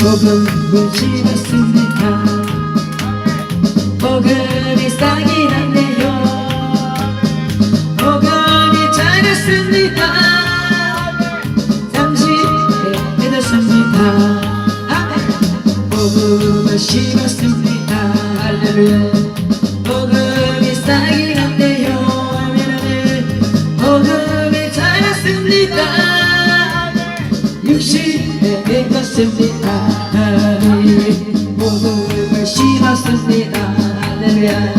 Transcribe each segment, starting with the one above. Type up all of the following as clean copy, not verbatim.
복음을 심었습니다. 복음이 싹이 났네요. 복음이 자랐습니다. 30대 되었습니다. 복음을 심었습니다. 할렐루야. 복음이 싹이 났네요. 아멘. 복음이 자랐습니다. 60대 되었습니다. 복음을 심었습니다. 할렐루야.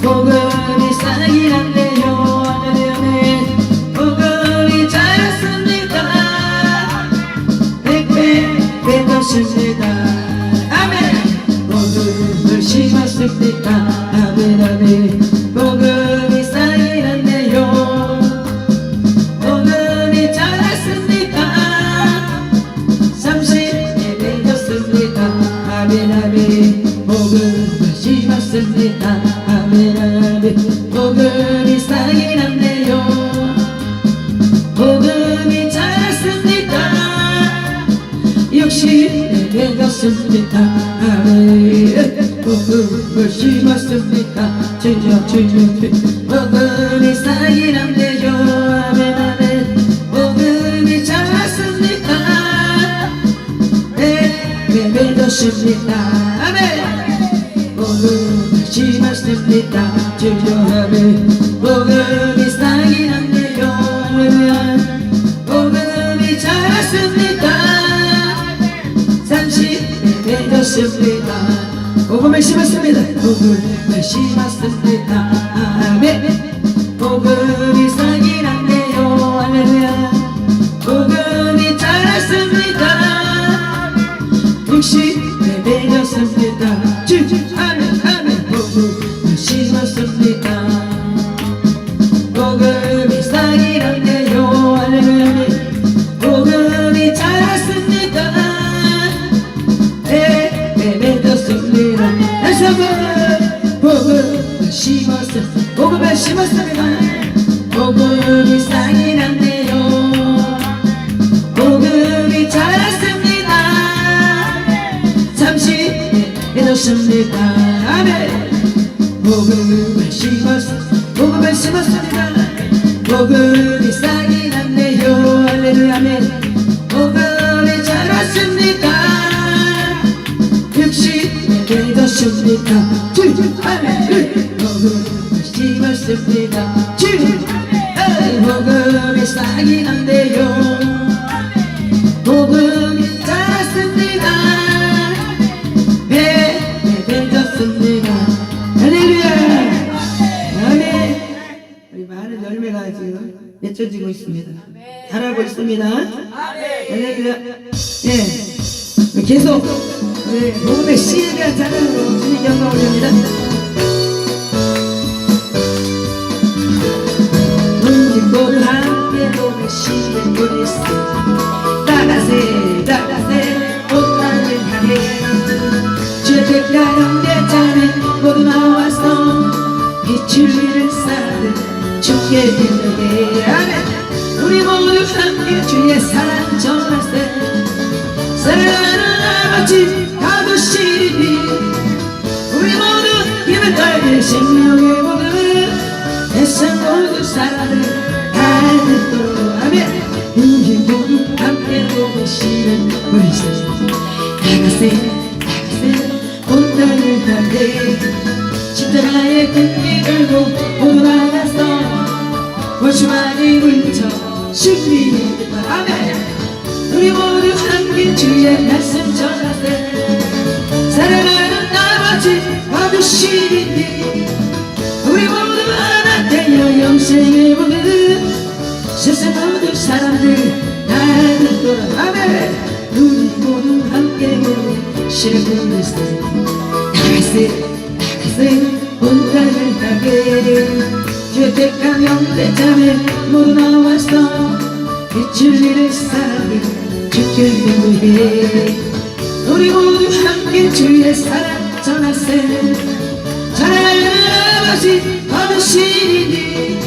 복음이 싹이 났네요. 아멘. 복음이 자랐습니다. 100배 되었습니다. 아멘. 복음을 심었습니다. 아멘 아멘. 복음이 싹이 났네요. 복음이 자랐습니다. 30배 되었습니다. 아멘 아멘. 복음을 심었습니다. 아멘 아멘. 복음이 싹이 났네요. 복음이 자랐습니다. 60배 되었습니다. 아멘. 복음을 심었습니다. 주여 복음이 싹이 났네요. 아멘 아멘. 복음이 자랐습니다. 네, 되었습니다. 아멘. 복음을 심었습니다. 주여 아멘. 복음이 싹이 났네요. 할렐루야. 복음이 자랐습니다. 30배 되었습니다. 복음을 심었습니다. 복음을 심었습니다. 아멘. 복음이 싹이 났네요. 할렐루야. 복음이 자랐습니다. 60배 되었습니다. 주 아멘 아멘. 복음을 심었습니다. 복음이 싹이 났네요. 할렐루야. 복음이 자랐습니다. 되었습니다. 다시 한번 복음을 심었습니다. 복음을 심었습니다. 복음이 싹이 났네요. 복음이 자랐습니다. 30배 되었습니다. 아멘. 복음을 심었습니다. 복음을 심었습니다. 복음이 싹이 났네요. 할렐루야. 아멘. 복음이 자랐습니다. 60배 되었습니다. 주 아멘. 복음을 심었습니다. 주 복음이 싹이 났네요. 복음이 자랐습니다. 배 되었습니다. 할렐루야. 아멘. 우리 많은 열매가 지금 맺혀지고 있습니다. 자라고 있습니다. 할렐루야. 예, 계속 복음의 씨에 대한 찬양으로 주님 영광 올립니다. 우리 모두 함께 복음의 씨에 뿌리세. 따라세 따라세 온 땅을 향해. 주의 빛과 영의 잔에 모두 나와서 빛을 쌓는 주께 빛나게. 아멘. 우리 모두 함께 주의 사랑 전하세. 사랑하는 아버지 가두시리니 우리 모두 힘을 다해 생명의 복음을 세상 모든 사람을 다 듣도록. 아멘. 우리 모두 함께 보시는 우리 세상. 나가세 온 땅을 향해. 십자가의 끈기 들고 모두 나가서 원수만이 물쳐 승리를. 아멘. 우리 모두 함께 주의 말씀 전하세. 사랑하는 아버지 받으시리니 우리 모두 하나 되어 영생의 복을 세상 모든 사람들 다 듣도록. 아멘. 우리 모두 함께 보시는 분을 나가세 온 땅을 향해. 주의 택한 영대 자매 모두 나와서 빛을 잃을 사람들 주께 위해. 우리 모두 함께 주의 사랑 전하세. 사랑하는 아버지 받으시리니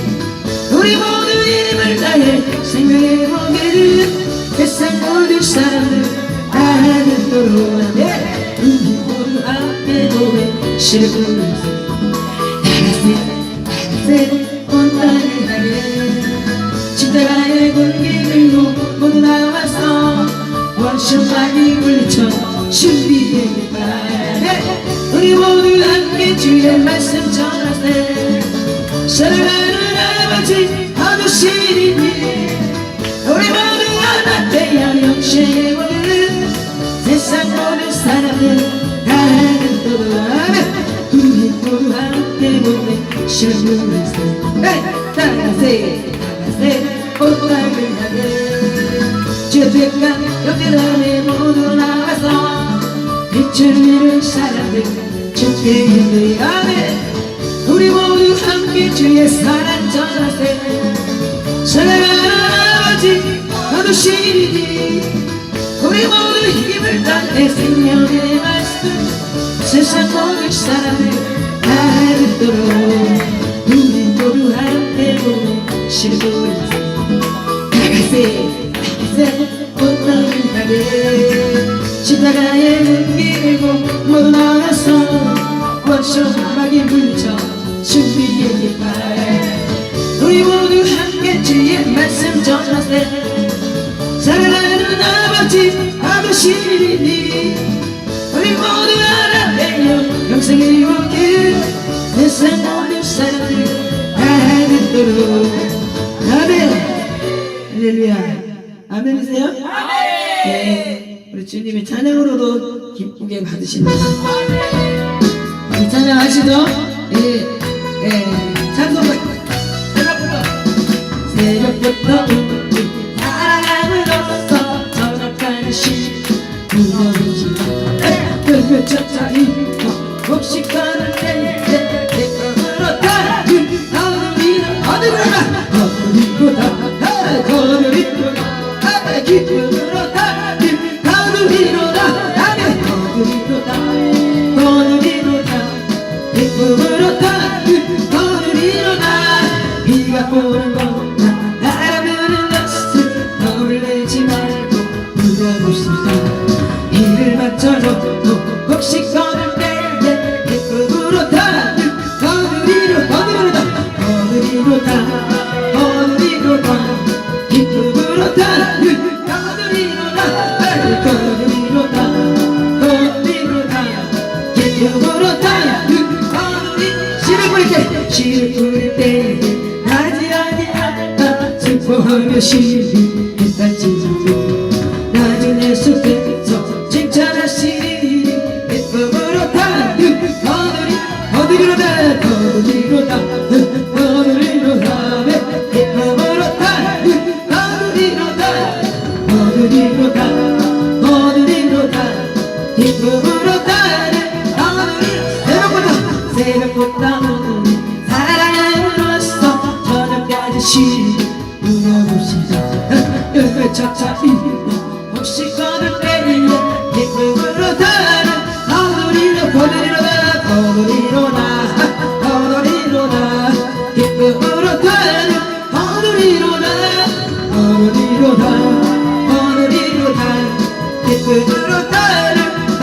우리 모두 힘을 다해 생명의 복을 세상 모든 사람들 다 하늘도로 하네 우리 모두 함께 보내 시를 나가세 온땅을 향해 집다가의 공기 들고 모두 나와서 원샷만이 물리쳐 준비되길 바라네 우리 모두 함께 주의 말씀 전하세 사랑하는 아버지 아버지니 우리 모두 하나 되어 영생의 모든 세상 모든 사람들 하늘도로 하네 우리 모두 함께 보내 시를 나가세 꽃다리를 향해 주택가 옆에라에 모두 나와서 빛을 잃은 사람들 주께 인도하네 우리 모두 함께 주의 사랑 전하세 사랑하는 아버지 아버지니 우리 모두 힘을 다해 생명의 말씀 세상 모든 사람들 다 듣도록 우리 모두 함께 보내 시를 나가세 꽃다리를 향해 십자가의 눈길을 보고 모두 나가서 원수막이 물쳐 준비의 발 우리 모두 함께 주의 말씀 전하세 사랑하는 아버지 아버지니 우리 모두 하나 되어 영생의 유길 세상 모든 사람들 다 듣도록 아멘 할렐루야 아멘이세요? 네 우리 주님의 찬양으로도 기쁘게 받으십니다 우리 찬양하시죠? 찬송가 새벽부터 사랑함으로써 저녁까지 무너지지 별별 천천히 혹시 걸을 때 내 꿈으로 다른 하늘이로 어디로 가 거리로 가 기쁨으로 다른 하늘이로 나는 거리로 가 기쁨으로 다른 거리로 가 비가 오는 것 바람을 넣었을 너를 내지 말고 불러봅시다 이를 맞춰줘 혹시 걸을 때에 기쁨으로 다른 거리로 가 기쁨으로 다른 거리로 가 기쁨으로 다른 시를 부릴 때 시를 부릴 때 하지 아니할까 슬퍼하며 시를 했단지도 나중에 속에서 칭찬하시니 기쁨으로 다른 거리로 가 기쁨으로 가 기쁨으로 다른 거리로 가 새벽보다 오늘 사랑으로서 저녁까지 시를 울어봅시다 차차히 혹시 걸을 때에 기쁨으로 다른 거리로 나 기쁨으로 다른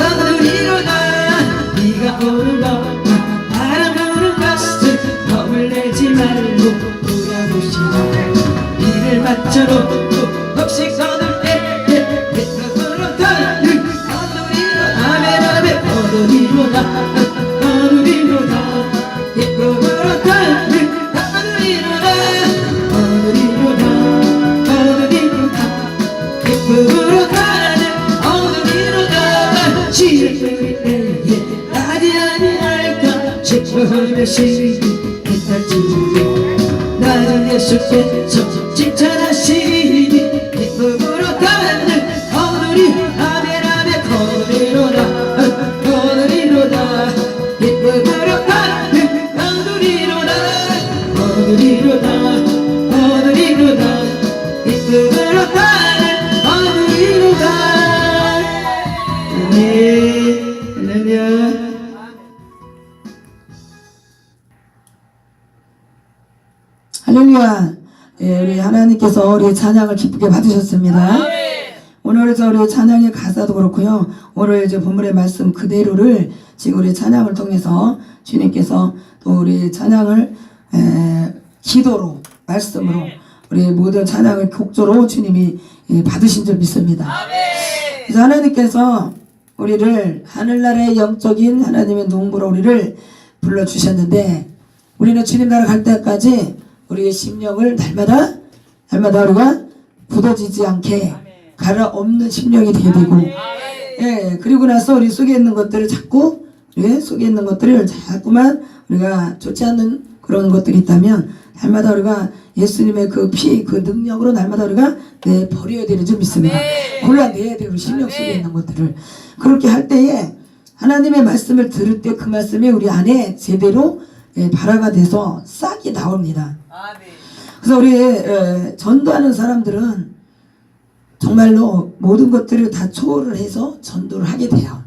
거리로 다른 비가 오는 것 바람 부는 것을 겁을 내지 말고 돌아보시다 이를 맞춰놓고 혹시 거둘 때에 기쁨으로 다른 거리로 나 기쁨으로 다른 기쁨으로 다른 시를 부릴 때에 나지 아니할까 싶어하며 시를 했단지 나중에 속에서 칭찬하시니 기쁨으로 다른 거리로 나 기쁨으로 다른 거리로 나 기쁨으로 다른 거리로 가 할렐루야 할렐루야 우리 하나님께서 우리 찬양을 기쁘게 받으셨습니다. 오늘 오늘 우리 찬양의 가사도 그렇고요. 오늘 이제 본문의 말씀 그대로를 지금 우리 찬양을 통해서 주님께서 또 우리 찬양을 기도로 말씀으로 우리 모든 찬양을 곡조로 주님이 받으신 줄 믿습니다. 그래서 하나님께서 우리를 하늘나라의 영적인 하나님의 농부로 우리를 불러주셨는데 우리는 주님 나라 갈 때까지 우리의 심령을 날마다 우리가 굳어지지 않게 가라 없는 심령이 되게 되고 그리고 나서 우리 속에 있는 것들을 자꾸 자꾸만 우리가 좋지 않는 그런 것들이 있다면 날마다 우리가 예수님의 그 피, 그 능력으로 날마다 우리가 버려야 되는 줄 믿습니다. 골라내야 돼요. 우리 심령 속에 있는 것들을. 그렇게 할 때에 하나님의 말씀을 들을 때 그 말씀이 우리 안에 제대로 발화가 돼서 싹이 나옵니다. 그래서 우리 전도하는 사람들은 정말로 모든 것들을 다 초월을 해서 전도를 하게 돼요.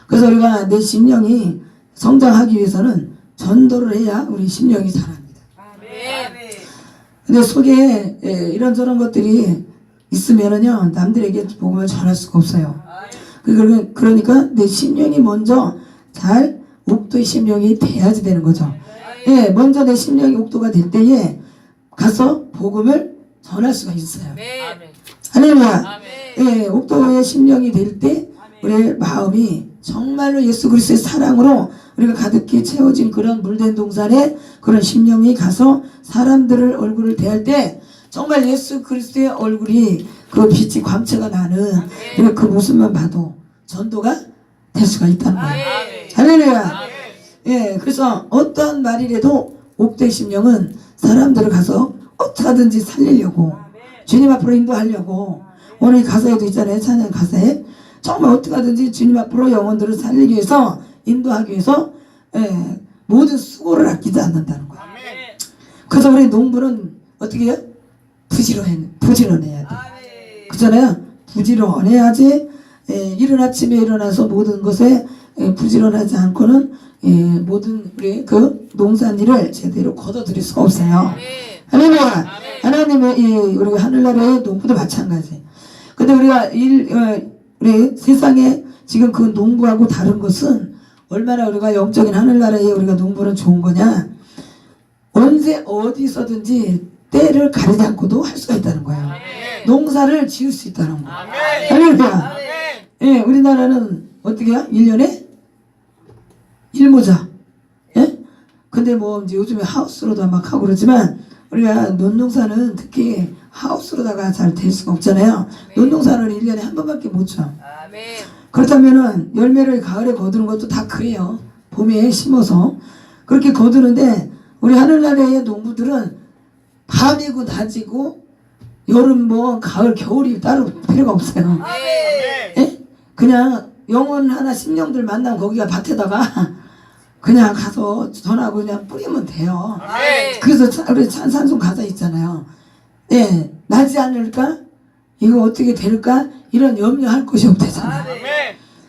그래서 우리가 내 심령이 성장하기 위해서는 전도를 해야 우리 심령이 자랍니다. 근데 속에 이런저런 것들이 있으면은요 남들에게 복음을 전할 수가 없어요. 그러니까 내 심령이 먼저 잘 옥도의 심령이 돼야지 되는 거죠. 먼저 내 심령이 옥도가 될 때에 가서 복음을 전할 수가 있어요. 할렐루야. 옥도의 심령이 될 때 우리의 마음이 정말로 예수 그리스도의 사랑으로 우리가 가득히 채워진 그런 물된 동산에 그런 심령이 가서 사람들을 얼굴을 대할 때 정말 예수 그리스도의 얼굴이 그 빛이 광채가 나는 그 모습만 봐도 전도가 될 수가 있다는 거예요. 할렐루야. 그래서 어떤 말이라도 옥도의 심령은 사람들을 가서 어떻게 하든지 살리려고 주님 앞으로 인도하려고 오늘 가사에도 있잖아요. 찬양 가사에 정말 어떻게 하든지 주님 앞으로 영혼들을 살리기 위해서 인도하기 위해서 모든 수고를 아끼지 않는다는 거예요. 그래서 우리 농부는 어떻게 해요? 부지런해야 돼. 그렇잖아요. 부지런해야지 이른 아침에 일어나서 모든 것에 부지런하지 않고는 모든 우리 그 농산일을 제대로 거둬들일 수가 없어요. 할렐루야. 하나님의 우리가 하늘나라의 농부도 마찬가지. 근데 우리가 우리 세상에 지금 그 농부하고 다른 것은 얼마나 우리가 영적인 하늘나라에 우리가 농부는 좋은 거냐. 언제 어디서든지 때를 가리지 않고도 할 수가 있다는 거예요. 농사를 지을 수 있다는 거예요. 할렐루야. 우리나라는 어떻게 해요? 1년에 1모자. 근데 뭐 이제 요즘에 하우스로도 막 하고 그러지만 우리가 논농사는 특히 하우스로다가 잘 될 수가 없잖아요. 논농사는 1년에 한 번밖에 못 줘. 그렇다면은 열매를 가을에 거두는 것도 다 그래요. 봄에 심어서 그렇게 거두는데 우리 하늘나라의 농부들은 밤이고 낮이고 여름 뭐 가을 겨울이 따로 필요가 없어요. 그냥 영혼 하나 심령들 만나면 거기가 밭에다가 그냥 가서 전하고 그냥 뿌리면 돼요. 그래서 우리 산송 가사 있잖아요. 나지 않을까? 이거 어떻게 될까? 이런 염려할 것이 없대잖아요.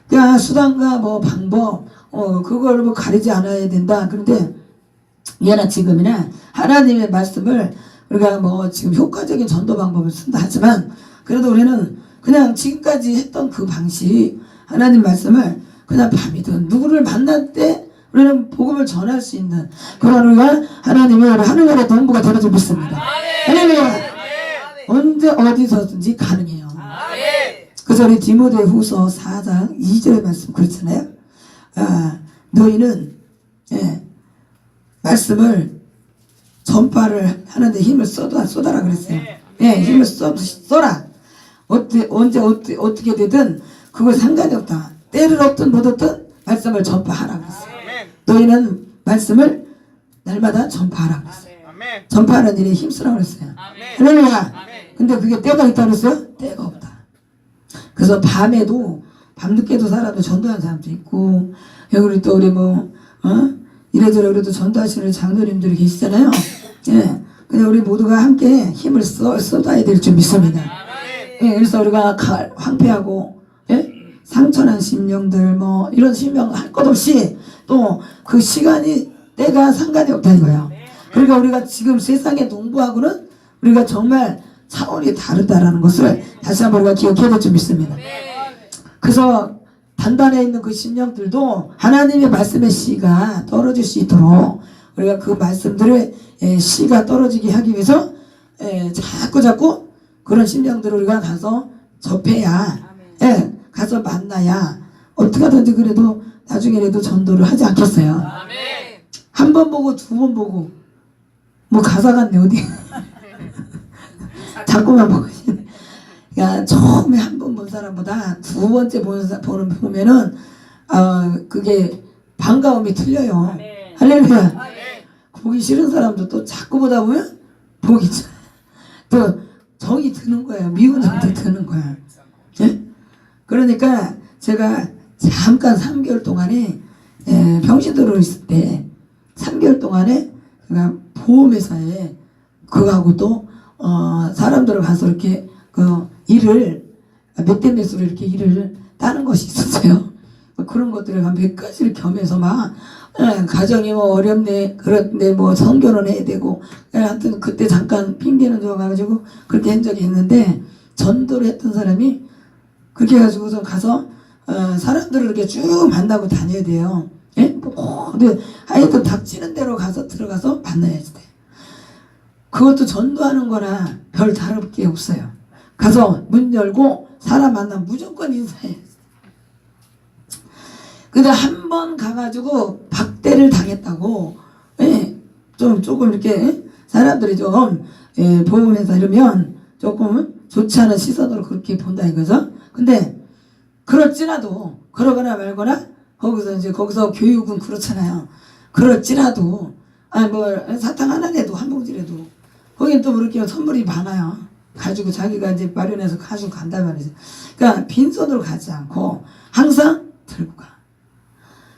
그러니까 수단과 뭐 방법 그걸 뭐 가리지 않아야 된다. 그런데 예나 지금이나 하나님의 말씀을 우리가 뭐 지금 효과적인 전도 방법을 쓴다 하지만 그래도 우리는 그냥 지금까지 했던 그 방식 하나님 말씀을 그냥 밤이든 누구를 만날 때 우리는 복음을 전할 수 있는 그런 우리가 하나님의 하늘나라의 농부가 되는 줄 믿습니다. 할렐루야. 언제 어디서든지 가능해요. 그래서 우리 디모데후서 4장 2절의 말씀 그렇잖아요. 너희는 말씀을 전파를 하는데 힘을 쏟아라 그랬어요. 힘을 쏟아. 언제 어떻게 되든 그거 상관이 없다. 때를 얻든 못 얻든 말씀을 전파하라 그랬어요. 너희는 말씀을 날마다 전파하라 그랬어요. 전파하는 일에 힘쓰라 그랬어요. 할렐루야. 근데 그게 때가 있다 그랬어요? 때가 없다. 그래서 밤에도 밤늦게도 사람도 전도하는 사람도 있고 여기 또 우리 뭐 이래저래 그래도 전도하시는 장로님들이 계시잖아요. 근데 우리 모두가 함께 힘을 쏟아야 될 줄 믿습니다. 그래서 우리가 황폐하고 상처난 심령들 뭐 이런 심령 할 것 없이 또 그 시간이 때가 상관이 없다 이거예요. 그러니까 우리가 지금 세상의 농부하고는 우리가 정말 차원이 다르다라는 것을 다시 한번 우리가 기억해야 될 줄 믿습니다. 그래서 단단해 있는 그 심령들도 하나님의 말씀의 씨가 떨어질 수 있도록 우리가 그 말씀들을 씨가 떨어지게 하기 위해서 자꾸 그런 심령들을 우리가 가서 접해야 가서 만나야 어떻게 하든지 그래도 나중에라도 전도를 하지 않겠어요. 한 번 보고 두 번 보고 뭐 가사 같네 어디 자꾸만 보고 야 처음에 한 번 본 사람보다 두 번째 보면은 그게 반가움이 틀려요. 할렐루야. 보기 싫은 사람도 또 자꾸 보다 보면 보기 또 정이 드는 거예요. 미운 정도 드는 거야. 예? 그러니까 제가 잠깐 3개월 동안에 병신도로 있을 때 3개월 동안에 제가 보험회사에 그거하고 또 사람들을 가서 이렇게 그 일을 몇 대 몇으로 이렇게 일을 따는 것이 있었어요. 그런 것들을 몇 가지를 겸해서 막 가정이 뭐 어렵네 그런데 뭐 성결은 해야 되고 하여튼 그때 잠깐 핑계는 줘가지고 그렇게 한 적이 있는데 전도를 했던 사람이 그렇게 해가지고서 가서 사람들을 이렇게 쭉 만나고 다녀야 돼요. 예? 근데 하여튼 닥치는 대로 가서 들어가서 만나야지 돼. 그것도 전도하는 거나 별 다를 게 없어요. 가서 문 열고 사람 만나면 무조건 인사해. 근데 한 번 가가지고 박대를 당했다고 조금 이렇게 사람들이 좀 보험회사 이러면 조금 좋지 않은 시선으로 그렇게 본다 이거죠. 근데 그럴지라도 그러거나 말거나 거기서 교육은 그렇잖아요. 그럴지라도 뭐 사탕 하나라도 한 봉지라도 거긴 또 그렇게 선물이 많아요. 가지고 자기가 이제 마련해서 가지고 간단 말이죠. 그러니까 빈손으로 가지 않고 항상 들고 가.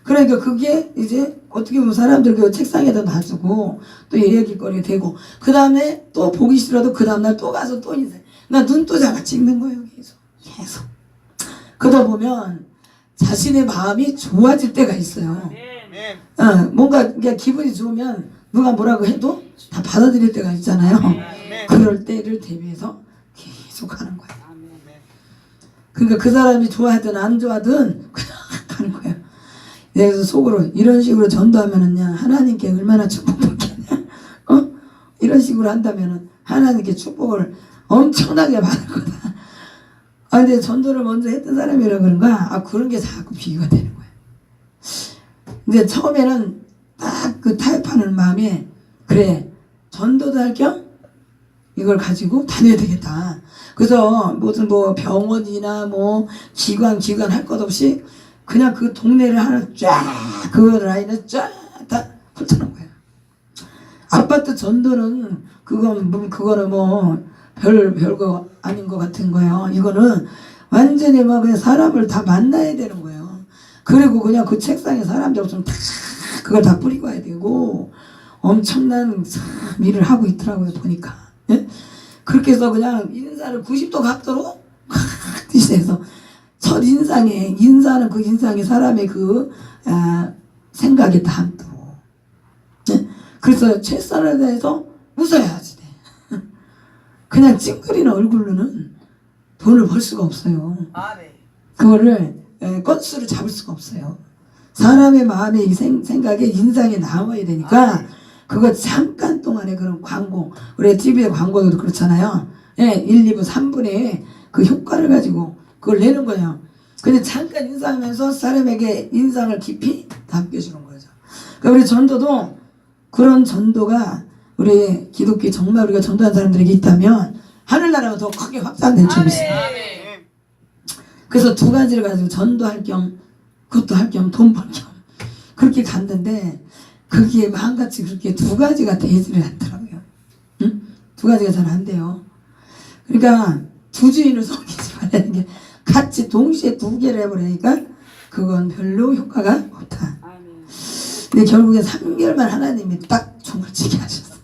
그러니까 그게 이제 어떻게 보면 사람들 그 책상에다 놔두고 또 얘기거리 되고 그 다음에 또 보기 싫어도 그 다음날 또 가서 또 인사해. 나 눈도 작아 찍는 거예요. 계속. 그러다 보면 자신의 마음이 좋아질 때가 있어요. 뭔가 기분이 좋으면 누가 뭐라고 해도 다 받아들일 때가 있잖아요. 그럴 때를 대비해서 계속 하는 거예요. 그러니까 그 사람이 좋아하든 안 좋아하든 그냥 하는 거예요. 그래서 속으로 이런 식으로 전도하면은요 하나님께 얼마나 축복받겠냐. 이런 식으로 한다면은 하나님께 축복을 엄청나게 받을 거다. 근데 전도를 먼저 했던 사람이라 그런가 그런 게 자꾸 비교가 되는 거예요. 근데 처음에는 딱 그 타협하는 마음에 그래 전도도 할 겸 이걸 가지고 다녀야 되겠다. 그래서 무슨 뭐 병원이나 뭐 기관 할 것 없이 그냥 그 동네를 하나 쫙 그 라인을 쫙 다 훑어놓은 거예요. 아파트 전도는 그거는 뭐 별거 아닌 것 같은 거예요. 이거는 완전히 막 그냥 사람을 다 만나야 되는 거예요. 그리고 그냥 그 책상에 사람들 없으면 다 그걸 다 뿌리고 와야 되고 엄청난 일을 하고 있더라고요 보니까. 예? 그렇게 해서 그냥 인사를 90도 각도로 해서 첫 인사는 그 인상이 사람의 그 생각에 담도록. 예? 그래서 최선을 다해서 웃어야지 돼. 그냥 찡그리는 얼굴로는 돈을 벌 수가 없어요. 그거를 건수를 잡을 수가 없어요. 사람의 마음에 이 생각에 인상에 나와야 되니까 그거 잠깐 동안에 그런 광고 우리 TV의 광고도 그렇잖아요. 1, 2분, 3분의 그 효과를 가지고 그걸 내는 거예요. 근데 잠깐 인사하면서 사람에게 인상을 깊이 남겨주는 거죠. 그러니까 우리 전도도 그런 전도가 우리 기독교 정말 우리가 전도한 사람들에게 있다면 하늘나라가 더 크게 확산될 줄 믿습니다. 그래서 두 가지를 가지고 전도할 겸 그것도 할 겸 돈 벌 겸 그렇게 갔는데 그게 마음같이 그렇게 두 가지가 되지를 않더라고요. 응? 두 가지가 잘 안 돼요. 그러니까 두 주인을 섬기지 말라는 게 같이 동시에 두 개를 해버리니까 그건 별로 효과가 없다. 근데 결국에 3개월만 하나님이 딱 종을치게 하셨어요.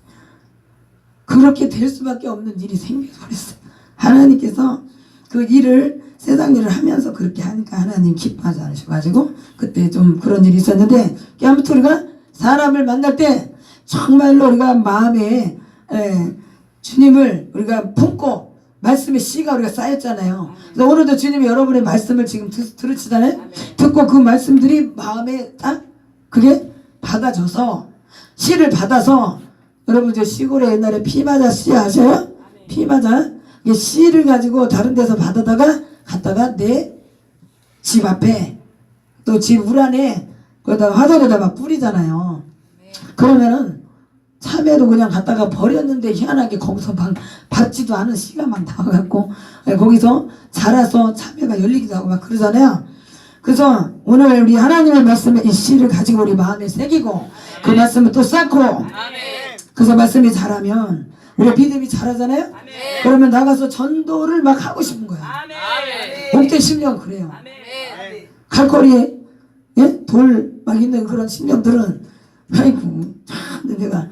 그렇게 될 수밖에 없는 일이 생겨버렸어요. 하나님께서 그 일을 세상 일을 하면서 그렇게 하니까 하나님 기뻐하지 않으셔가지고 그때 좀 그런 일이 있었는데 아무튼 우리가 사람을 만날 때 정말로 우리가 마음에 주님을 우리가 품고 말씀의 씨가 우리가 쌓였잖아요. 그래서 오늘도 주님이 여러분의 말씀을 지금 들으시잖아요. 듣고 그 말씀들이 마음에 딱 그게 받아져서 씨를 받아서 여러분 저 시골에 옛날에 피마자 씨 아셔요? 피마자 이게 씨를 가지고 다른 데서 받아다가 갖다가 내 집 앞에 또 집 우란에 거기다가 화단에다 막 뿌리잖아요. 그러면은 참외도 그냥 갖다가 버렸는데 희한하게 거기서 막 받지도 않은 씨가 막 나와갖고 거기서 자라서 참외가 열리기도 하고 막 그러잖아요. 그래서 오늘 우리 하나님의 말씀의 이 씨를 가지고 우리 마음에 새기고 그 말씀을 또 쌓고 그래서 말씀이 자라면 우리 믿음이 자라잖아요. 그러면 나가서 전도를 막 하고 싶은 거야. 목대 심령 그래요. 갈거리에 예? 돌 막 있는 그런 심령들은 아이고 참 내가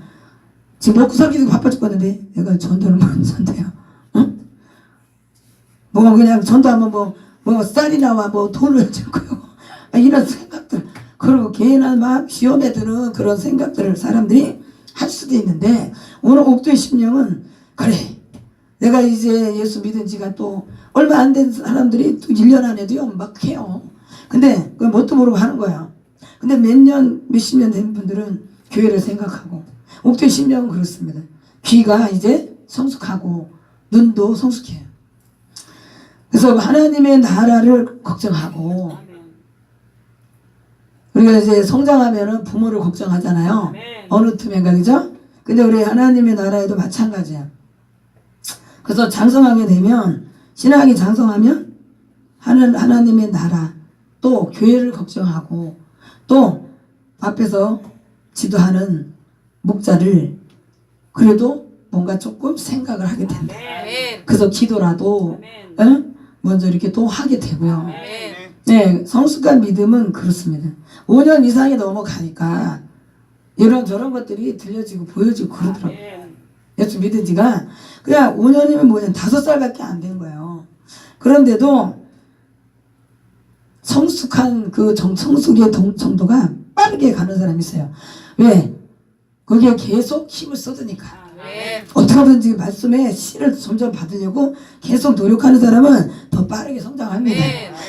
지금 먹고 살기도 바빠 죽겠는데 내가 전도를 못 전도요. 응? 뭐 그냥 전도하면 뭐 쌀이 나와 뭐 돈을 줄거요. 이런 생각들 그리고 개나 막 시험에 드는 그런 생각들을 사람들이 할 수도 있는데 오늘 옥도의 심령은 그래 내가 이제 예수 믿은 지가 또 얼마 안 된 사람들이 또 1년 안에도요 막 해요. 근데 그걸 뭣도 모르고 하는 거야. 근데 몇 년 몇십 년 된 분들은 교회를 생각하고 옥도의 심령은 그렇습니다. 귀가 이제 성숙하고 눈도 성숙해요. 그래서 하나님의 나라를 걱정하고 우리가 이제 성장하면은 부모를 걱정하잖아요. 어느 틈인가 그죠? 근데 우리 하나님의 나라에도 마찬가지야. 그래서 장성하게 되면 신앙이 장성하면 하나님의 나라 또 교회를 걱정하고 또 앞에서 지도하는 목자를 그래도 뭔가 조금 생각을 하게 된다. 그래서 기도라도 먼저 이렇게 또 하게 되고요. 네, 성숙한 믿음은 그렇습니다. 5년 이상이 넘어가니까 이런저런 것들이 들려지고 보여지고 그러더라고요. 예수 믿은 지가 그냥 5년이면 뭐냐 5살밖에 안 된 거예요. 그런데도 성숙한 그 성숙의 정도가 빠르게 가는 사람이 있어요. 왜? 거기에 계속 힘을 쏟으니까. 어떻게든지 말씀에 씨를 점점 받으려고 계속 노력하는 사람은 더 빠르게 성장합니다.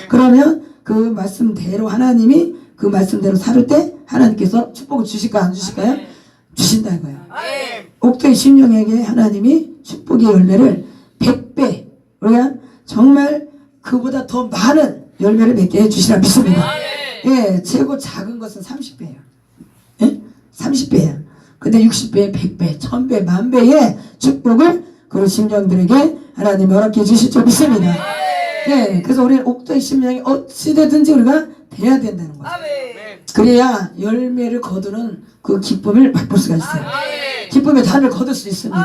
그러면 그 말씀대로 하나님이 그 말씀대로 살을 때 하나님께서 축복을 주실까 안 주실까요? 주신다 이거예요. 옥도의 심령에게 하나님이 축복의 열매를 100배 우리가 정말 그보다 더 많은 열매를 맺게 해주시라 믿습니다. 예, 최고 작은 것은 30배예요. 예? 30배예요. 근데 60배, 100배, 1000배, 1000배의 축복을 그 심령들에게 하나님 허락해 주실 줄 믿습니다. 예, 그래서 우리는 옥도의 심령이 어찌되든지 우리가 돼야 된다는 거죠. 그래야 열매를 거두는 그 기쁨을 맛볼 수가 있어요. 기쁨의 단을 거둘 수 있습니다.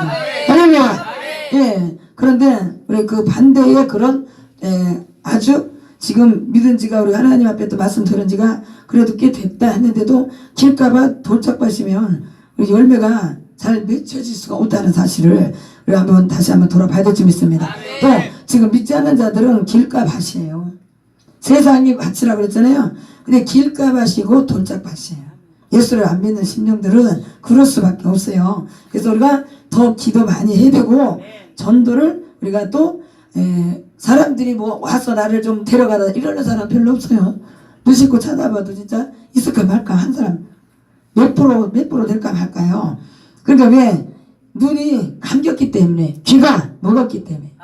할렐루야. 예, 그런데 우리 그 반대의 그런 아주 지금 믿은 지가 우리 하나님 앞에 또 말씀 들은 지가 그래도 꽤 됐다 했는데도 길가봐 돌짝밭이면 우리 열매가 잘 맺혀질 수가 없다는 사실을 우리 다시 한번 돌아봐야 될 줄 믿습니다. 또 지금 믿지 않는 자들은 길가밭이에요. 세상이 밭이라 그랬잖아요. 근데 길가밭이고 돌짝밭이에요. 예수를 안 믿는 심령들은 그럴 수밖에 없어요. 그래서 우리가 더 기도 많이 해야 되고 전도를 우리가 또 사람들이 뭐 와서 나를 좀 데려가다 이러는 사람 별로 없어요. 무심코 찾아봐도 진짜 있을까 말까 한 사람 몇 프로 될까 말까요. 그러니까 왜? 눈이 감겼기 때문에 귀가 먹었기 때문에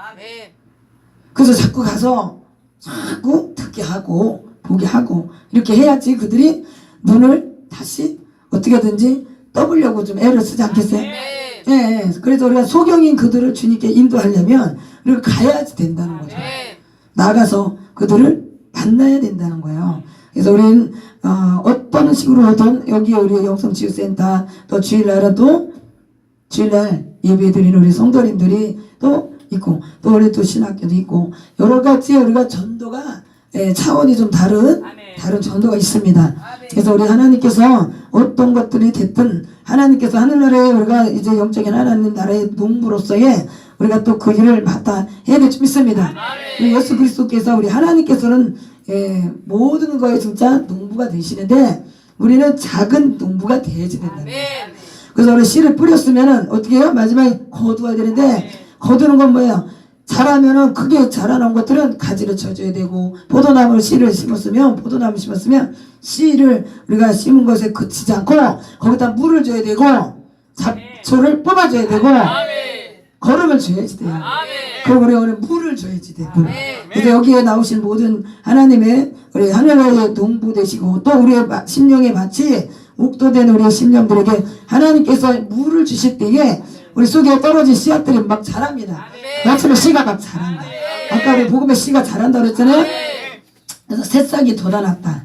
그래서 자꾸 가서 자꾸 듣게 하고 보게 하고 이렇게 해야지 그들이 눈을 다시 어떻게든지 떠보려고 좀 애를 쓰지 않겠어요? 예, 그래서 우리가 소경인 그들을 주님께 인도하려면 우리가 가야지 된다는 거죠. 나가서 그들을 만나야 된다는 거예요. 그래서 우리는 어떤 식으로든 여기 우리 영성치유센터 또 주일날은 또 주일날 예배드리는 우리 성도님들이 또 있고 또 우리 또 신학교도 있고 여러 가지 우리가 전도가 차원이 좀 다른 전도가 있습니다. 그래서 우리 하나님께서 어떤 것들이 됐든 하나님께서 하늘나라에 우리가 이제 영적인 하나님 나라의 농부로서의 우리가 또 그 일을 맡아 해야 될 줄 믿습니다. 예수 그리스도께서 우리 하나님께서는 모든 거에 진짜 농부가 되시는데 우리는 작은 농부가 되어야지 된다. 그래서 우리 씨를 뿌렸으면은 어떻게 해요? 마지막에 거두어야 되는데 거두는 건 뭐예요? 자라면은 크게 자라놓은 것들은 가지를 쳐줘야 되고 포도나무 씨를 심었으면 포도나무 심었으면 씨를 우리가 심은 것에 그치지 않고 거기다 물을 줘야 되고 잡초를 뽑아줘야 되고 거름을 줘야지 돼요. 그리고 우리 오늘 물을 줘야지 돼. 물. 그래서 여기에 나오신 모든 하나님의 우리 하늘의 동부 되시고 또 우리의 심령의 마치 옥도된 우리의 심령들에게 하나님께서 물을 주실 때에 우리 속에 떨어진 씨앗들이 막 자랍니다. 마침내 씨가 막 자란다. 아까 우리 복음의 씨가 자란다 그랬잖아요. 그래서 새싹이 돋아났다.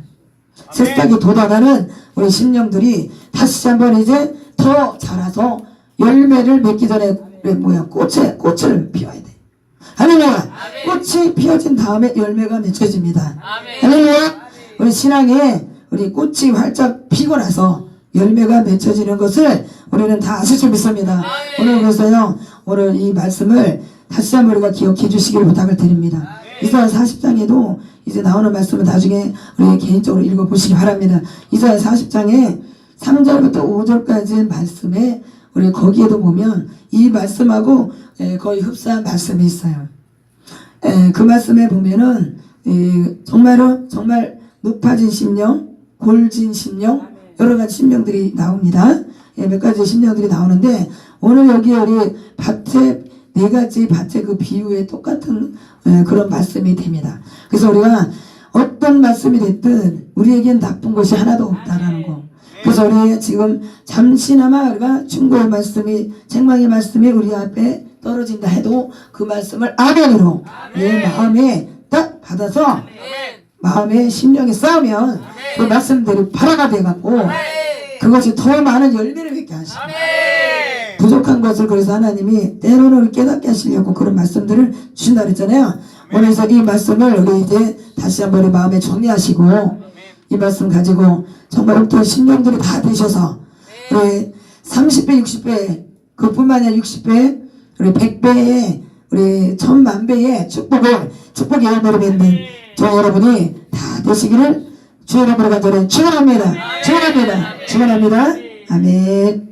새싹이 돋아나는 우리 심령들이 다시 한번 이제 더 자라서 열매를 맺기 전에 뭐야 꽃을 피워야 돼. 할렐루야. 꽃이 피어진 다음에 열매가 맺혀집니다. 할렐루야. 우리 신앙에 우리 꽃이 활짝 피고 나서 열매가 맺혀지는 것을 우리는 다 아실 줄 믿습니다. 오늘 그래서요 오늘 이 말씀을 다시 한번 우리가 기억해 주시기를 부탁을 드립니다. 이사야 40장에도 이제 나오는 말씀은 나중에 우리 개인적으로 읽어보시기 바랍니다. 이사야 40장에 3절부터 5절까지 말씀에 우리 거기에도 보면 이 말씀하고 거의 흡사한 말씀이 있어요. 그 말씀에 보면은 정말 높아진 심령, 골진 심령, 여러 가지 심령들이 나옵니다. 몇 가지 심령들이 나오는데 오늘 여기 우리 밭에 네 가지 밭의 그 비유에 똑같은 그런 말씀이 됩니다. 그래서 우리가 어떤 말씀이 됐든 우리에겐 나쁜 것이 하나도 없다라는 거. 그래서 우리 지금 잠시나마 우리가 충고의 말씀이 책망의 말씀이 우리 앞에 떨어진다 해도 그 말씀을 아멘으로 내 마음에 딱 받아서 마음에 심령에 쌓으면 그 말씀들이 발화가 돼갖고 그것이 더 많은 열매를 맺게 하시고 부족한 것을 그래서 하나님이 때로는 깨닫게 하시려고 그런 말씀들을 주신다 그랬잖아요. 오늘서 이 말씀을 우리 이제 다시 한번 우리 마음에 정리하시고 이 말씀 가지고 정말 어떤 심령들이 다 되셔서 우리 30배 60배 그뿐만 아니라 60배 우리 100배의 우리 1000만배의 축복의 열매를 맺는 저 여러분이 다 되시기를 주의 이름으로 간절히 축원합니다. 축원합니다. 축원합니다. 아멘.